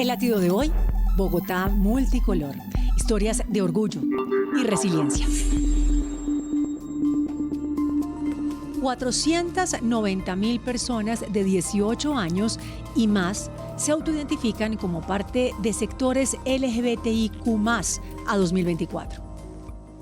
El latido de hoy, Bogotá multicolor. Historias de orgullo y resiliencia. 490.000 personas de 18 años y más se autoidentifican como parte de sectores LGBTIQ+ a 2024.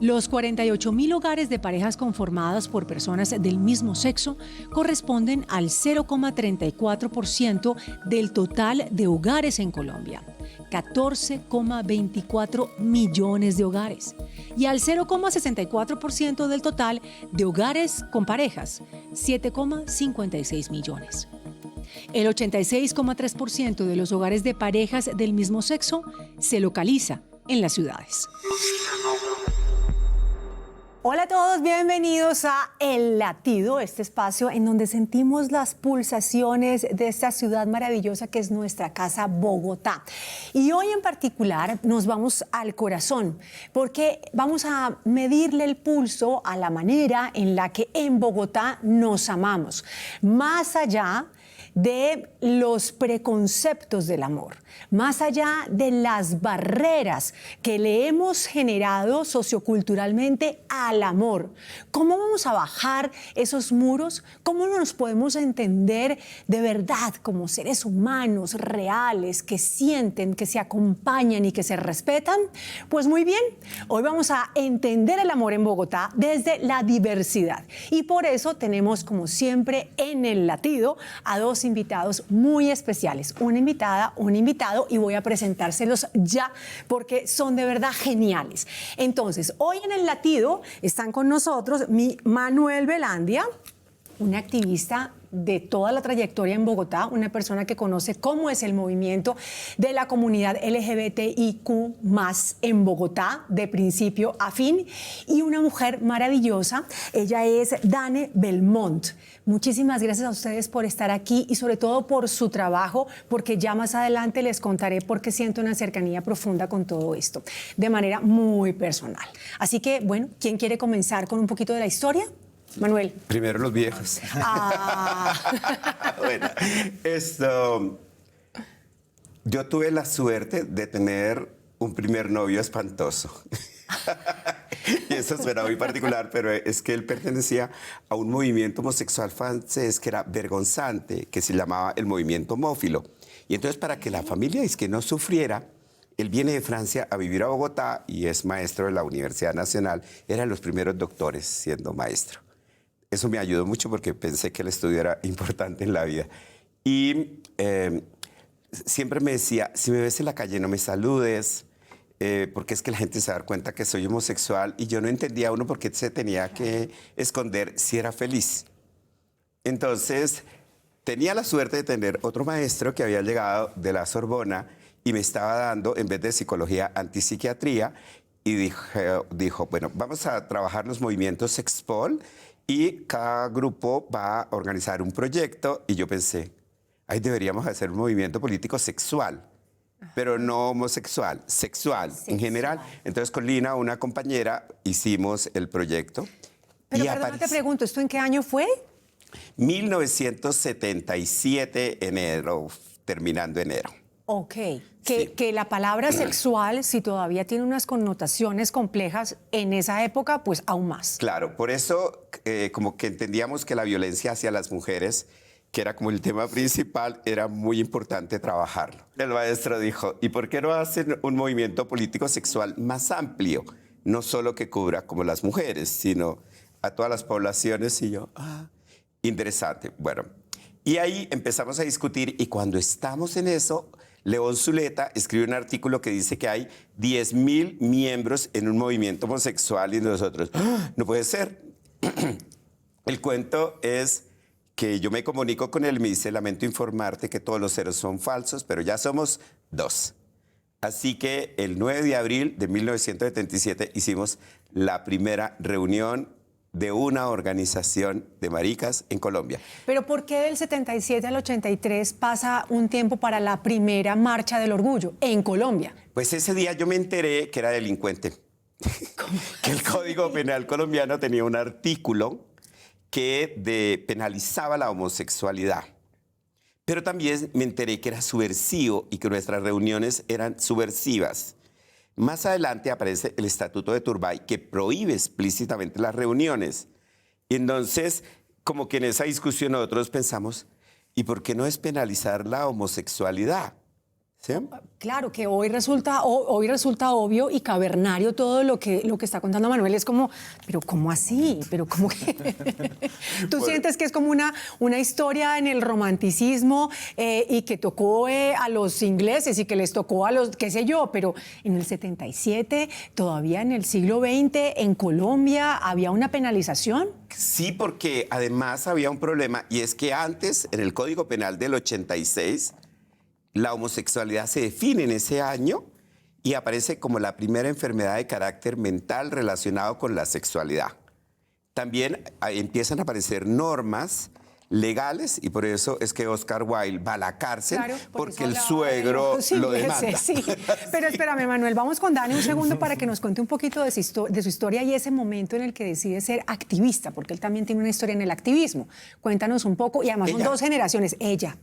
Los 48.000 hogares de parejas conformadas por personas del mismo sexo corresponden al 0,34% del total de hogares en Colombia, 14,24 millones de hogares, y al 0,64% del total de hogares con parejas, 7,56 millones. El 86,3% de los hogares de parejas del mismo sexo se localiza en las ciudades. Hola a todos, bienvenidos a El Latido, este espacio en donde sentimos las pulsaciones de esta ciudad maravillosa que es nuestra casa Bogotá. Y hoy en particular nos vamos al corazón, porque vamos a medirle el pulso a la manera en la que en Bogotá nos amamos, más allá de los preconceptos del amor, más allá de las barreras que le hemos generado socioculturalmente al amor. ¿Cómo vamos a bajar esos muros? ¿Cómo nos podemos entender de verdad como seres humanos reales que sienten, que se acompañan y que se respetan? Pues muy bien, hoy vamos a entender el amor en Bogotá desde la diversidad. Y por eso tenemos, como siempre, en El Latido a dos invitados muy especiales, una invitada, un invitado, y voy a presentárselos ya porque son de verdad geniales. Entonces, hoy en El Latido están con nosotros mi Manuel Velandia, un activista de toda la trayectoria en Bogotá, una persona que conoce cómo es el movimiento de la comunidad LGBTIQ+ en Bogotá, de principio a fin, y una mujer maravillosa. Ella es Dane Belmont. Muchísimas gracias a ustedes por estar aquí y sobre todo por su trabajo, porque ya más adelante les contaré por qué siento una cercanía profunda con todo esto, de manera muy personal. Así que, bueno, ¿quién quiere comenzar con un poquito de la historia? Manuel. Primero los viejos. Bueno, yo tuve la suerte de tener un primer novio espantoso. Y eso suena muy particular, pero es que él pertenecía a un movimiento homosexual francés que era vergonzante, que se llamaba el movimiento homófilo. Y entonces, para que la familia es que no sufriera, él viene de Francia a vivir a Bogotá y es maestro de la Universidad Nacional. Era de los primeros doctores siendo maestro. Eso me ayudó mucho porque pensé que el estudio era importante en la vida. Y siempre me decía, si me ves en la calle no me saludes, porque es que la gente se va a dar cuenta que soy homosexual. Y yo no entendía uno por qué se tenía que esconder si era feliz. Entonces, tenía la suerte de tener otro maestro que había llegado de la Sorbona y me estaba dando, en vez de psicología, antipsiquiatría. Y dijo, bueno, vamos a trabajar los movimientos Sexpol y cada grupo va a organizar un proyecto. Y yo pensé, ahí deberíamos hacer un movimiento político sexual, pero no homosexual, sexual en general. Entonces con Lina, una compañera, hicimos el proyecto. Pero perdón, te pregunto, ¿esto en qué año fue? 1977, enero, terminando enero. Ok, que la palabra sexual, si todavía tiene unas connotaciones complejas, en esa época, pues aún más. Claro, por eso como que entendíamos que la violencia hacia las mujeres, que era como el tema principal, era muy importante trabajarlo. El maestro dijo, ¿y por qué no hacen un movimiento político sexual más amplio? No solo que cubra como las mujeres, sino a todas las poblaciones. Y yo, interesante. Bueno, y ahí empezamos a discutir y cuando estamos en eso, León Zuleta escribe un artículo que dice que hay 10.000 miembros en un movimiento homosexual y nosotros, no puede ser. El cuento es que yo me comunico con él y me dice, lamento informarte que todos los ceros son falsos, pero ya somos 2. Así que el 9 de abril de 1977 hicimos la primera reunión de una organización de maricas en Colombia. Pero ¿por qué del 77 al 83 pasa un tiempo para la primera marcha del orgullo en Colombia? Pues ese día yo me enteré que era delincuente. Que el Código Penal colombiano tenía un artículo que penalizaba la homosexualidad. Pero también me enteré que era subversivo y que nuestras reuniones eran subversivas. Más adelante aparece el Estatuto de Turbay, que prohíbe explícitamente las reuniones. Y entonces, como que en esa discusión nosotros pensamos, ¿y por qué no despenalizar la homosexualidad? ¿Sí? Claro que hoy resulta obvio y cavernario todo lo que está contando Manuel. Es como, pero ¿cómo así? Pero ¿cómo que? ¿Tú Bueno. sientes que es como una historia en el romanticismo y que tocó a los ingleses y que les tocó a los, qué sé yo, pero en el 77, todavía en el siglo XX, en Colombia, había una penalización? Sí, porque además había un problema, y es que antes, en el Código Penal del 86, la homosexualidad se define en ese año y aparece como la primera enfermedad de carácter mental relacionado con la sexualidad. También empiezan a aparecer normas legales y por eso es que Oscar Wilde va a la cárcel, Claro, porque eso el hablaba suegro de lo demanda. Sí. Pero espérame, Manuel, vamos con Dani un segundo para que nos cuente un poquito de su historia y ese momento en el que decide ser activista, porque él también tiene una historia en el activismo. Cuéntanos un poco, y además son Ella. 2 generaciones. Ella.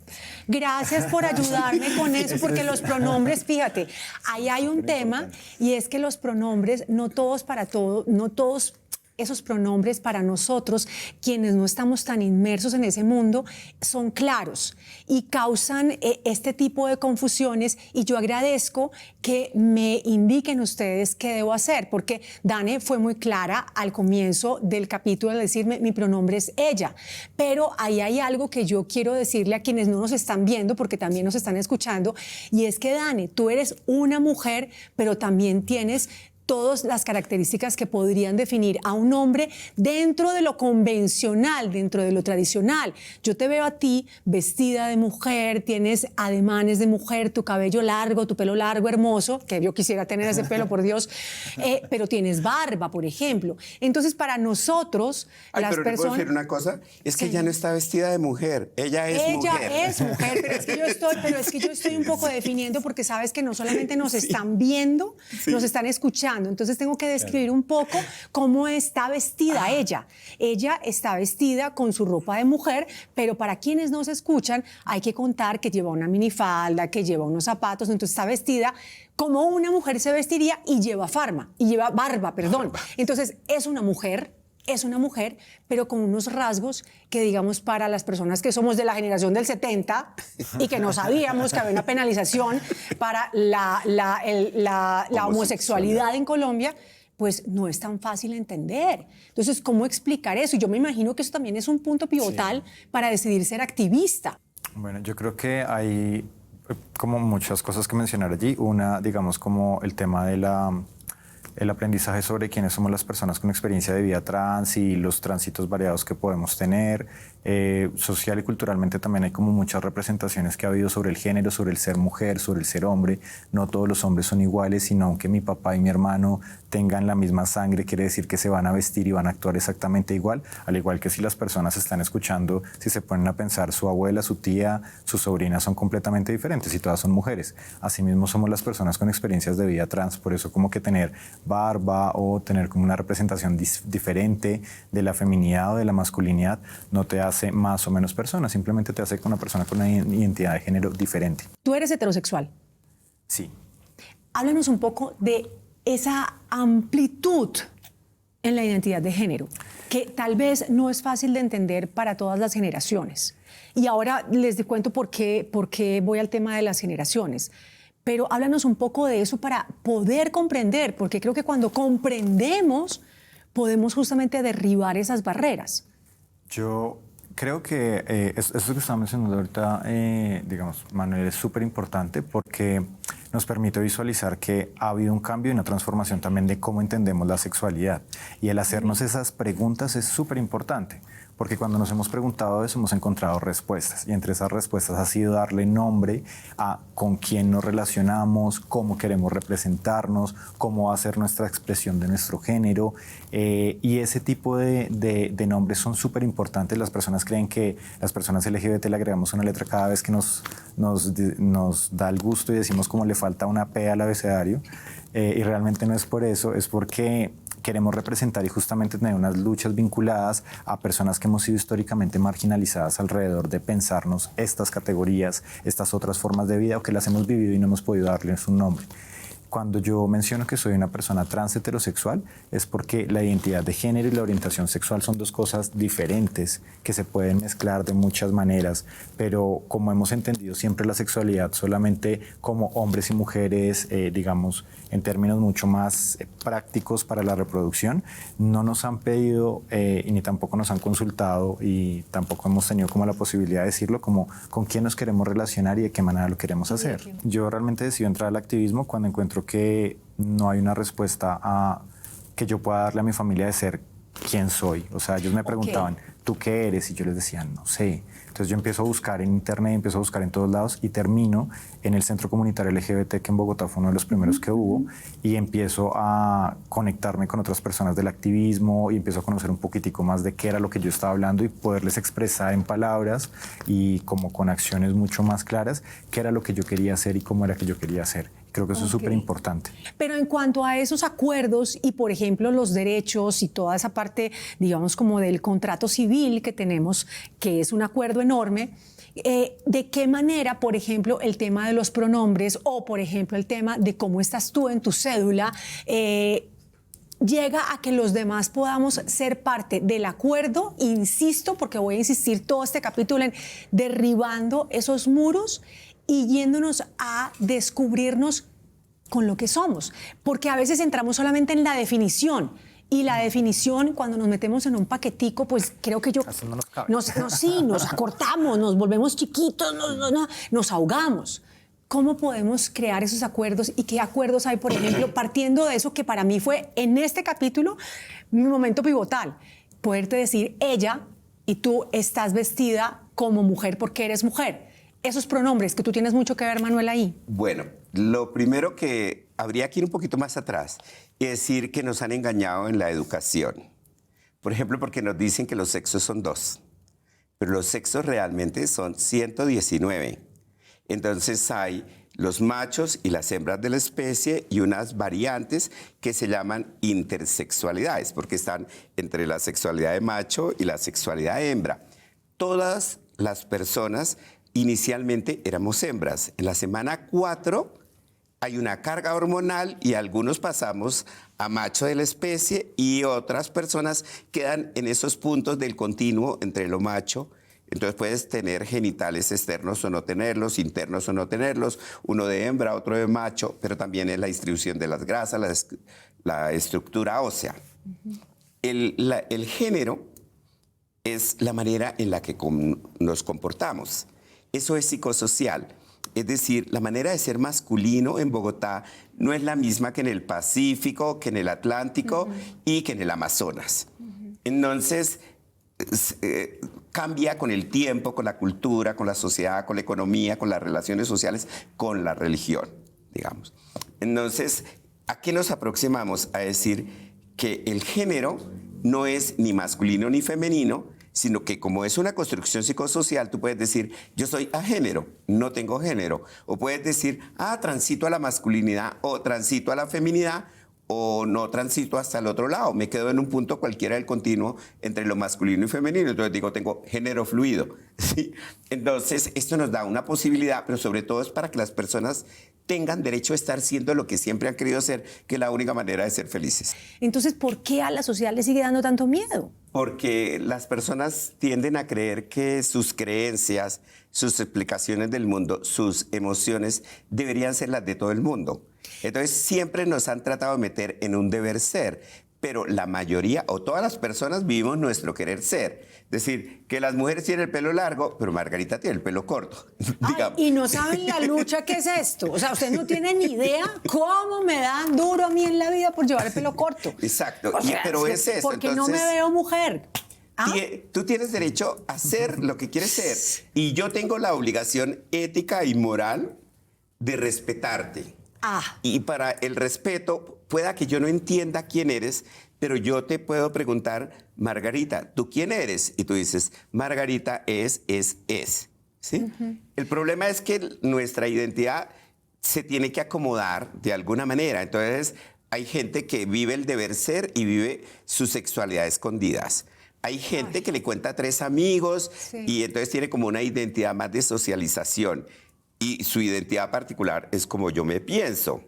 Gracias por ayudarme con eso, porque los pronombres, fíjate, ahí hay un tema, y es que los pronombres, no todos para todo, no todos esos pronombres para nosotros, quienes no estamos tan inmersos en ese mundo, son claros y causan este tipo de confusiones, y yo agradezco que me indiquen ustedes qué debo hacer, porque Dane fue muy clara al comienzo del capítulo al decirme mi pronombre es ella, pero ahí hay algo que yo quiero decirle a quienes no nos están viendo, porque también nos están escuchando, y es que Dane, tú eres una mujer, pero también tienes todas las características que podrían definir a un hombre dentro de lo convencional, dentro de lo tradicional. Yo te veo a ti vestida de mujer, tienes ademanes de mujer, tu cabello largo, tu pelo largo, hermoso, que yo quisiera tener ese pelo, por Dios, pero tienes barba, por ejemplo. Entonces, para nosotros, las pero ¿te puedo personas... decir una cosa? Es que ella no está vestida de mujer, ella es Ella mujer. es mujer, pero es que yo estoy un poco definiendo, porque sabes que no solamente nos están viendo, nos están escuchando. Entonces tengo que describir un poco cómo está vestida ella. Ella está vestida con su ropa de mujer, pero para quienes nos escuchan hay que contar que lleva una minifalda, que lleva unos zapatos, entonces está vestida como una mujer se vestiría, y lleva barba, perdón. Entonces es una mujer, pero con unos rasgos que, digamos, para las personas que somos de la generación del 70 y que no sabíamos que había una penalización para la homosexualidad en Colombia, pues no es tan fácil entender. Entonces, ¿cómo explicar eso? Y yo me imagino que eso también es un punto pivotal para decidir ser activista. Bueno, yo creo que hay como muchas cosas que mencionar allí. Una, digamos, como el tema de el aprendizaje sobre quiénes somos las personas con experiencia de vida trans y los tránsitos variados que podemos tener. Social y culturalmente también hay como muchas representaciones que ha habido sobre el género, sobre el ser mujer, sobre el ser hombre. No todos los hombres son iguales, sino aunque mi papá y mi hermano tengan la misma sangre, quiere decir que se van a vestir y van a actuar exactamente igual, al igual que si las personas están escuchando, si se ponen a pensar, su abuela, su tía, sus sobrinas son completamente diferentes y todas son mujeres. Asimismo somos las personas con experiencias de vida trans, por eso como que tener barba o tener como una representación diferente de la feminidad o de la masculinidad no te hace más o menos persona, simplemente te hace una persona con una identidad de género diferente. ¿Tú eres heterosexual? Sí. Háblanos un poco de esa amplitud en la identidad de género, que tal vez no es fácil de entender para todas las generaciones. Y ahora les cuento por qué voy al tema de las generaciones. Pero háblanos un poco de eso para poder comprender, porque creo que cuando comprendemos podemos justamente derribar esas barreras. Yo creo que eso que estaba mencionando ahorita, digamos, Manuel, es súper importante porque nos permite visualizar que ha habido un cambio y una transformación también de cómo entendemos la sexualidad. Y el hacernos esas preguntas es súper importante, porque cuando nos hemos preguntado eso hemos encontrado respuestas, y entre esas respuestas ha sido darle nombre a con quién nos relacionamos, cómo queremos representarnos, cómo va a ser nuestra expresión de nuestro género, y ese tipo de nombres son súper importantes. Las personas creen que las personas LGBT le agregamos una letra cada vez que nos da el gusto y decimos como le falta una P al abecedario, y realmente no es por eso, es porque queremos representar y justamente tener unas luchas vinculadas a personas que hemos sido históricamente marginalizadas alrededor de pensarnos estas categorías, estas otras formas de vida o que las hemos vivido y no hemos podido darles un nombre. Cuando yo menciono que soy una persona trans heterosexual es porque la identidad de género y la orientación sexual son dos cosas diferentes que se pueden mezclar de muchas maneras, pero como hemos entendido siempre la sexualidad solamente como hombres y mujeres, digamos, en términos mucho más prácticos para la reproducción, no nos han pedido y ni tampoco nos han consultado y tampoco hemos tenido como la posibilidad de decirlo como con quién nos queremos relacionar y de qué manera lo queremos hacer. Yo realmente decido entrar al activismo cuando encuentro que no hay una respuesta que yo pueda darle a mi familia de ser quién soy. O sea, ellos me preguntaban, ¿tú qué eres? Y yo les decía, no sé. Entonces yo empiezo a buscar en internet, empiezo a buscar en todos lados y termino en el Centro Comunitario LGBT, que en Bogotá fue uno de los primeros que hubo, y empiezo a conectarme con otras personas del activismo y empiezo a conocer un poquitico más de qué era lo que yo estaba hablando y poderles expresar en palabras y como con acciones mucho más claras qué era lo que yo quería hacer y cómo era que yo quería hacer. Creo que eso es súper importante. Pero en cuanto a esos acuerdos y, por ejemplo, los derechos y toda esa parte, digamos, como del contrato civil que tenemos, que es un acuerdo enorme, ¿de qué manera, por ejemplo, el tema de los pronombres o, por ejemplo, el tema de cómo estás tú en tu cédula, llega a que los demás podamos ser parte del acuerdo? Insisto, porque voy a insistir todo este capítulo en derribando esos muros y yéndonos a descubrirnos con lo que somos. Porque a veces entramos solamente en la definición. Y la definición, cuando nos metemos en un paquetico, pues creo que Eso no nos cabe. nos acortamos, nos volvemos chiquitos, nos ahogamos. ¿Cómo podemos crear esos acuerdos y qué acuerdos hay, por ejemplo, partiendo de eso que para mí fue en este capítulo mi momento pivotal? Poderte decir ella y tú estás vestida como mujer porque eres mujer. Esos pronombres, que tú tienes mucho que ver, Manuel, ahí. Bueno, lo primero que habría que ir un poquito más atrás y decir que nos han engañado en la educación. Por ejemplo, porque nos dicen que los sexos son 2, pero los sexos realmente son 119. Entonces hay los machos y las hembras de la especie y unas variantes que se llaman intersexualidades, porque están entre la sexualidad de macho y la sexualidad de hembra. Todas las personas inicialmente éramos hembras. En la semana 4 hay una carga hormonal y algunos pasamos a macho de la especie y otras personas quedan en esos puntos del continuo entre lo macho. Entonces puedes tener genitales externos o no tenerlos, internos o no tenerlos, uno de hembra, otro de macho, pero también es la distribución de las grasas, la estructura ósea. El género es la manera en la que nos comportamos. Eso es psicosocial. Es decir, la manera de ser masculino en Bogotá no es la misma que en el Pacífico, que en el Atlántico y que en el Amazonas. Entonces, cambia con el tiempo, con la cultura, con la sociedad, con la economía, con las relaciones sociales, con la religión, digamos. Entonces, ¿a qué nos aproximamos? A decir que el género no es ni masculino ni femenino, sino que como es una construcción psicosocial, tú puedes decir, yo soy agénero, no tengo género. O puedes decir, transito a la masculinidad o transito a la feminidad o no transito hasta el otro lado. Me quedo en un punto cualquiera del continuo entre lo masculino y femenino. Entonces digo, tengo género fluido. ¿Sí? Entonces, esto nos da una posibilidad, pero sobre todo es para que las personas tengan derecho a estar siendo lo que siempre han querido ser, que es la única manera de ser felices. Entonces, ¿por qué a la sociedad le sigue dando tanto miedo? Porque las personas tienden a creer que sus creencias, sus explicaciones del mundo, sus emociones deberían ser las de todo el mundo. Entonces siempre nos han tratado de meter en un deber ser, pero la mayoría o todas las personas vivimos nuestro querer ser. Es decir, que las mujeres tienen el pelo largo, pero Margarita tiene el pelo corto. Y no saben la lucha que es esto. O sea, ustedes no tienen ni idea cómo me dan duro a mí en la vida por llevar el pelo corto. Exacto, O sea, pero es eso. Porque entonces, no me veo mujer. Tú tienes derecho a ser lo que quieres ser. Y yo tengo la obligación ética y moral de respetarte. Y para el respeto, pueda que yo no entienda quién eres, pero yo te puedo preguntar, Margarita, ¿tú quién eres? Y tú dices, Margarita es. ¿Sí? El problema es que nuestra identidad se tiene que acomodar de alguna manera. Entonces, hay gente que vive el deber ser y vive su sexualidad a escondidas. Hay gente que le cuenta a 3 amigos y entonces tiene como una identidad más de socialización. Y su identidad particular es como yo me pienso.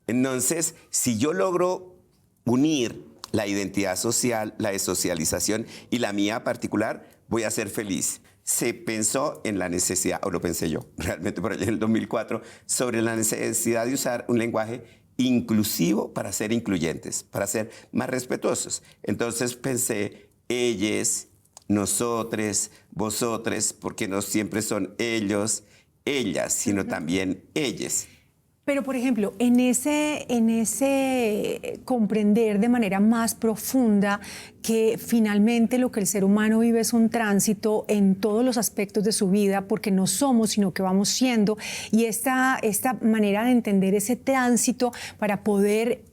Entonces, si yo logro unir la identidad social, la de socialización y la mía particular, voy a ser feliz. Se pensó en la necesidad, o lo pensé yo, realmente por allá en el 2004, sobre la necesidad de usar un lenguaje inclusivo para ser incluyentes, para ser más respetuosos. Entonces pensé, ellos, nosotros, vosotros, porque no siempre son ellos, ellas, sino también ellas. Pero, por ejemplo, en ese comprender de manera más profunda que finalmente lo que el ser humano vive es un tránsito en todos los aspectos de su vida, porque no somos, sino que vamos siendo, y esta manera de entender ese tránsito para poder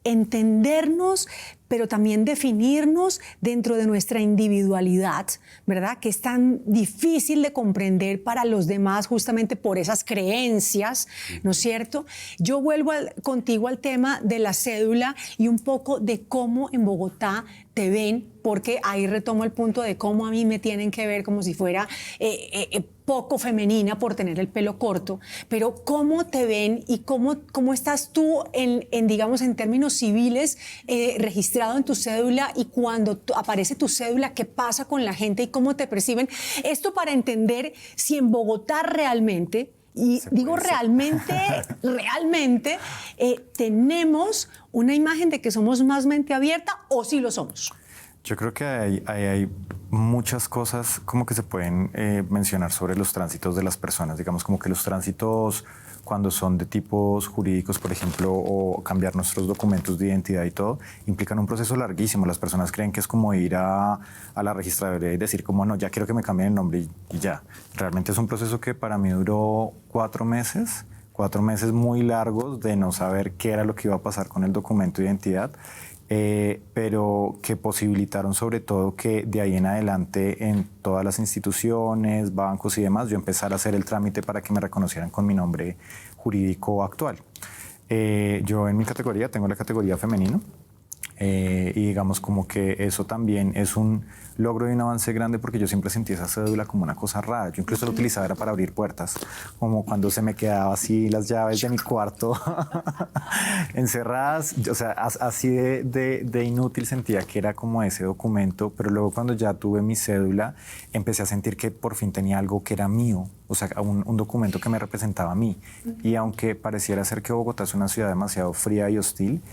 entendernos, pero también definirnos dentro de nuestra individualidad, ¿verdad? Que es tan difícil de comprender para los demás justamente por esas creencias, ¿no es cierto? Yo vuelvo contigo al tema de la cédula y un poco de cómo en Bogotá te ven, porque ahí retomo el punto de cómo a mí me tienen que ver como si fuera poco femenina por tener el pelo corto, pero cómo te ven y cómo estás tú digamos, en términos civiles registrado en tu cédula, y cuando aparece tu cédula, ¿qué pasa con la gente y cómo te perciben? Esto para entender si en Bogotá realmente, y digo realmente, tenemos una imagen de que somos más mente abierta, o sí lo somos. Yo creo que hay muchas cosas como que se pueden mencionar sobre los tránsitos de las personas. Digamos como que los tránsitos, cuando son de tipos jurídicos, por ejemplo, o cambiar nuestros documentos de identidad y todo, implican un proceso larguísimo. Las personas creen que es como ir a la registraduría y decir como, no, ya quiero que me cambien el nombre y ya. Realmente es un proceso que para mí duró 4 meses. 4 meses muy largos de no saber qué era lo que iba a pasar con el documento de identidad. Pero que posibilitaron sobre todo que de ahí en adelante en todas las instituciones, bancos y demás, yo empezara a hacer el trámite para que me reconocieran con mi nombre jurídico actual. Yo en mi categoría tengo la categoría femenino, y digamos como que eso también es un logro y un avance grande, porque yo siempre sentí esa cédula como una cosa rara. Yo incluso la utilizaba era para abrir puertas, como cuando se me quedaba así las llaves de mi cuarto encerradas, o sea, así de inútil sentía que era como ese documento. Pero luego cuando ya tuve mi cédula empecé a sentir que por fin tenía algo que era mío, o sea, un documento que me representaba a mí. Y aunque pareciera ser que Bogotá es una ciudad demasiado fría y hostil,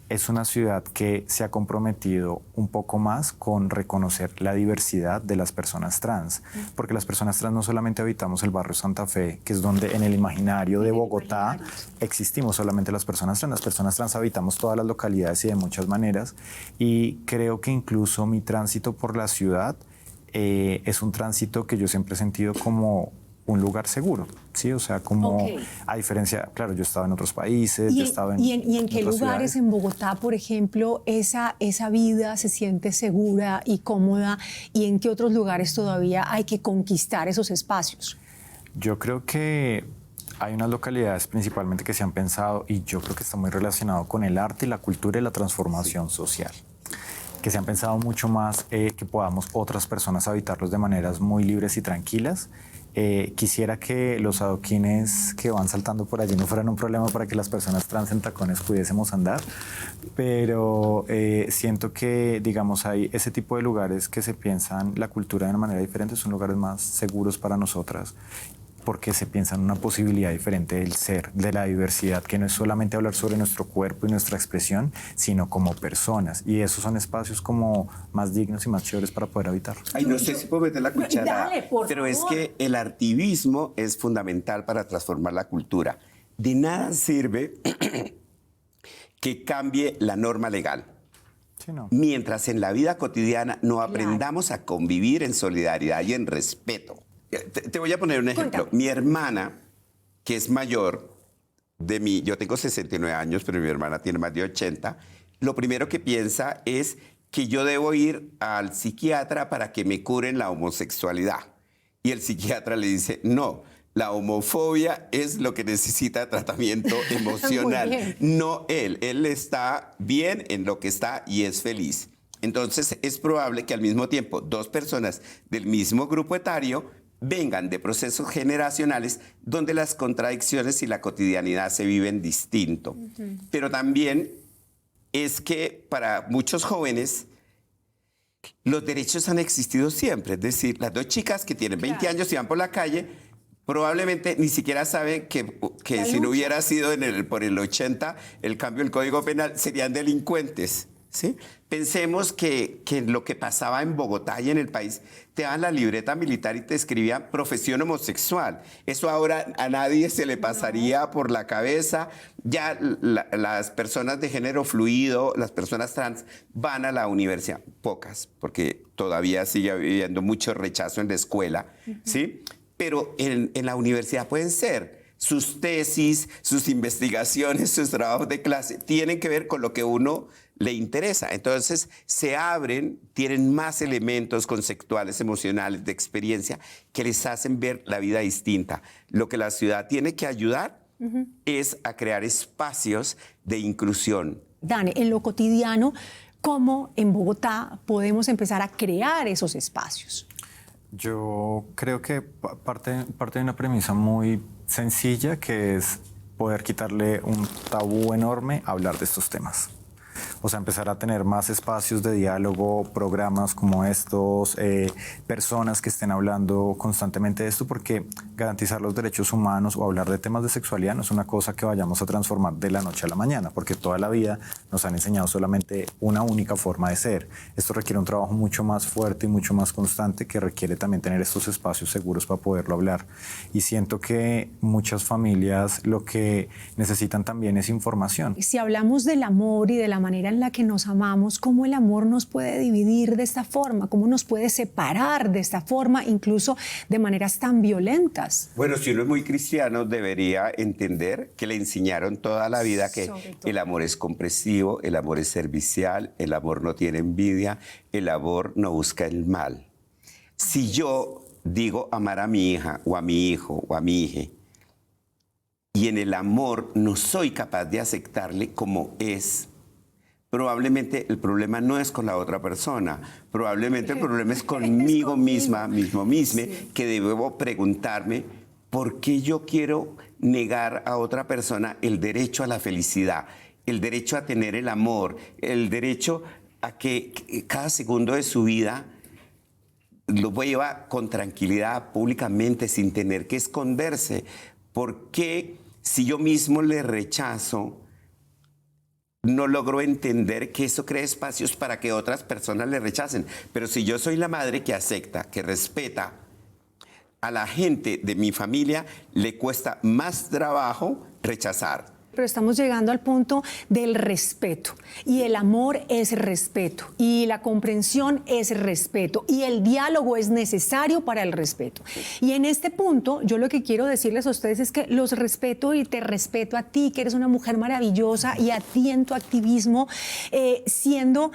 es una ciudad que se ha comprometido un poco más con reconocer la diversidad de las personas trans, porque las personas trans no solamente habitamos el barrio Santa Fe, que es donde en el imaginario de Bogotá existimos solamente las personas trans habitamos todas las localidades y de muchas maneras, y creo que incluso mi tránsito por la ciudad es un tránsito que yo siempre he sentido como un lugar seguro, ¿sí? O sea, como a diferencia, claro, yo he estado en otros países, yo he estado ¿Y en qué lugares ciudades. en Bogotá, por ejemplo, esa vida se siente segura y cómoda, y en qué otros lugares todavía hay que conquistar esos espacios? Yo creo que hay unas localidades principalmente que se han pensado, y yo creo que está muy relacionado con el arte, la cultura y la transformación social, que se han pensado mucho más que podamos otras personas habitarlos de maneras muy libres y tranquilas. Quisiera que los adoquines que van saltando por allí no fueran un problema para que las personas trans en tacones pudiésemos andar, pero siento que, digamos, hay ese tipo de lugares que se piensan la cultura de una manera diferente, son lugares más seguros para nosotras, porque se piensa en una posibilidad diferente del ser, de la diversidad, que no es solamente hablar sobre nuestro cuerpo y nuestra expresión, sino como personas. Y esos son espacios como más dignos y más chéveres para poder habitar. Ay, no sé si puedo meter la cuchara, Dale, por pero es favor. que el artivismo es fundamental para transformar la cultura. De nada sirve que cambie la norma legal, Sí, ¿no? mientras en la vida cotidiana no aprendamos a convivir en solidaridad y en respeto. Te voy a poner un ejemplo. Cuéntame. Mi hermana, que es mayor de mí, yo tengo 69 años, pero mi hermana tiene más de 80, lo primero que piensa es que yo debo ir al psiquiatra para que me curen la homosexualidad. Y el psiquiatra le dice, no, La homofobia es lo que necesita tratamiento emocional, Muy bien. no él. Él está bien en lo que está y es feliz. Entonces es probable que al mismo tiempo dos personas del mismo grupo etario vengan de procesos generacionales donde las contradicciones y la cotidianidad se viven distinto. Pero también es que para muchos jóvenes los derechos han existido siempre. Es decir, las dos chicas que tienen 20 años y van por la calle, probablemente ni siquiera saben que si no hubiera sido por el 80 el cambio del Código Penal, serían delincuentes. ¿Sí? Pensemos que lo que pasaba en Bogotá y en el país, te daban la libreta militar y te escribían profesión homosexual. Eso ahora a nadie se le pasaría por la cabeza. Ya las personas de género fluido, las personas trans, van a la universidad. Pocas, porque todavía sigue habiendo mucho rechazo en la escuela. ¿Sí? Pero en la universidad pueden ser. Sus tesis, sus investigaciones, sus trabajos de clase tienen que ver con lo que uno le interesa. Entonces se abren, tienen más elementos conceptuales, emocionales, de experiencia que les hacen ver la vida distinta. Lo que la ciudad tiene que ayudar es a crear espacios de inclusión. Dani, en lo cotidiano, ¿cómo en Bogotá podemos empezar a crear esos espacios? Yo creo que parte de una premisa muy sencilla, que es poder quitarle un tabú enorme a hablar de estos temas. O sea, empezar a tener más espacios de diálogo, programas como estos, personas que estén hablando constantemente de esto, porque garantizar los derechos humanos o hablar de temas de sexualidad no es una cosa que vayamos a transformar de la noche a la mañana, porque toda la vida nos han enseñado solamente una única forma de ser. Esto requiere un trabajo mucho más fuerte y mucho más constante, que requiere también tener estos espacios seguros para poderlo hablar. Y siento que muchas familias lo que necesitan también es información. Si hablamos del amor y de la manera en la que nos amamos, ¿cómo el amor nos puede dividir de esta forma? ¿Cómo nos puede separar de esta forma, incluso de maneras tan violentas? Bueno, si uno es muy cristiano, debería entender que le enseñaron toda la vida que el amor es comprensivo, el amor es servicial, el amor no tiene envidia, el amor no busca el mal. Si yo digo amar a mi hija o a mi hijo o a mi hija, y en el amor no soy capaz de aceptarle como es, probablemente el problema no es con la otra persona, probablemente el problema es conmigo misma, mismo, que debo preguntarme por qué yo quiero negar a otra persona el derecho a la felicidad, el derecho a tener el amor, el derecho a que cada segundo de su vida lo lleva con tranquilidad públicamente sin tener que esconderse. ¿Por qué si yo mismo le rechazo, no logro entender que eso crea espacios para que otras personas le rechacen? Pero si yo soy la madre que acepta, que respeta a la gente de mi familia, le cuesta más trabajo rechazar. Pero estamos llegando al punto del respeto, y el amor es respeto, y la comprensión es respeto, y el diálogo es necesario para el respeto. Y en este punto, yo lo que quiero decirles a ustedes es que los respeto y te respeto a ti, que eres una mujer maravillosa, y a ti en tu activismo, siendo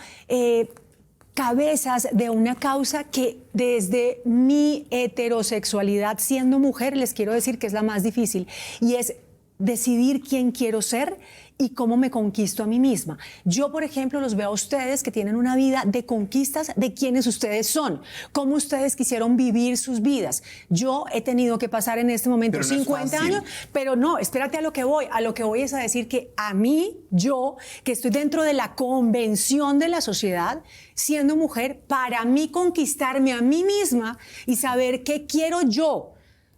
cabezas de una causa que desde mi heterosexualidad, siendo mujer, les quiero decir que es la más difícil, y es decidir quién quiero ser y cómo me conquisto a mí misma. Yo, por ejemplo, los veo a ustedes que tienen una vida de conquistas de quiénes ustedes son, cómo ustedes quisieron vivir sus vidas. Yo he tenido que pasar en este momento 50 años, pero no, espérate a lo que voy. A lo que voy es a decir que a mí, yo, que estoy dentro de la convención de la sociedad, siendo mujer, para mí conquistarme a mí misma y saber qué quiero yo,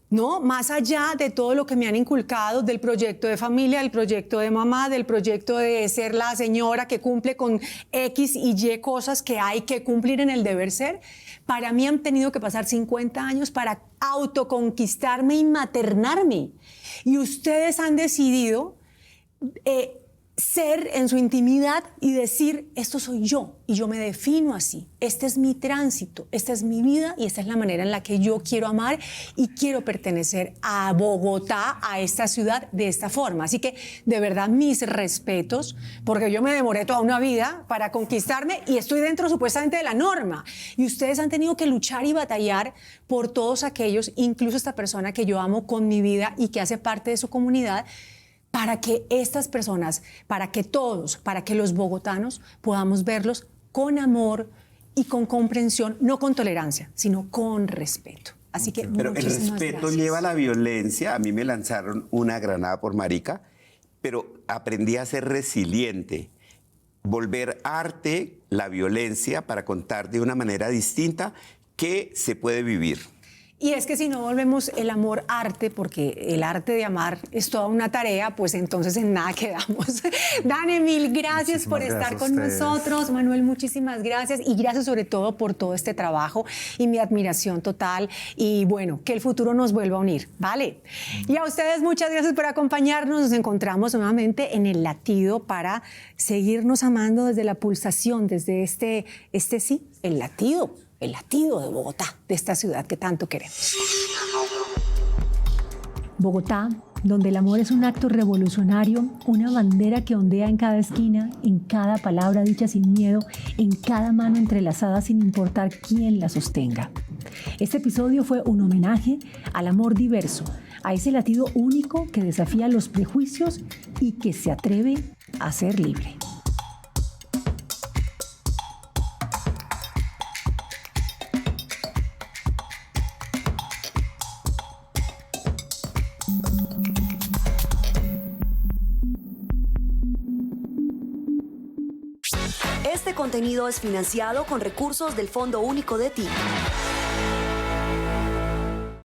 ¿no? Más allá de todo lo que me han inculcado del proyecto de familia, del proyecto de mamá, del proyecto de ser la señora que cumple con X y Y cosas que hay que cumplir en el deber ser, para mí han tenido que pasar 50 años para autoconquistarme y maternarme. Y ustedes han decidido ser en su intimidad y decir, esto soy yo y yo me defino así, este es mi tránsito, esta es mi vida y esta es la manera en la que yo quiero amar y quiero pertenecer a Bogotá, a esta ciudad de esta forma. Así que de verdad mis respetos, porque yo me demoré toda una vida para conquistarme y estoy dentro supuestamente de la norma y ustedes han tenido que luchar y batallar por todos aquellos, incluso esta persona que yo amo con mi vida y que hace parte de su comunidad, para que estas personas, para que todos, para que los bogotanos podamos verlos con amor y con comprensión, no con tolerancia, sino con respeto. Así que Pero el muchísimas respeto gracias. lleva a la violencia. A mí me lanzaron una granada por marica, pero aprendí a ser resiliente. Volver arte la violencia para contar de una manera distinta que se puede vivir. Y es que si no volvemos el amor arte, porque el arte de amar es toda una tarea, pues entonces en nada quedamos. Dane, mil gracias por estar con nosotros. Manuel, muchísimas gracias. Y gracias sobre todo por todo este trabajo y mi admiración total. Y bueno, que el futuro nos vuelva a unir, ¿vale? Y a ustedes muchas gracias por acompañarnos. Nos encontramos nuevamente en El Latido para seguirnos amando desde la pulsación, desde este sí, el latido de Bogotá, de esta ciudad que tanto queremos. Bogotá, donde el amor es un acto revolucionario, una bandera que ondea en cada esquina, en cada palabra dicha sin miedo, en cada mano entrelazada sin importar quién la sostenga. Este episodio fue un homenaje al amor diverso, a ese latido único que desafía los prejuicios y que se atreve a ser libre. Este contenido es financiado con recursos del Fondo Único de Ti.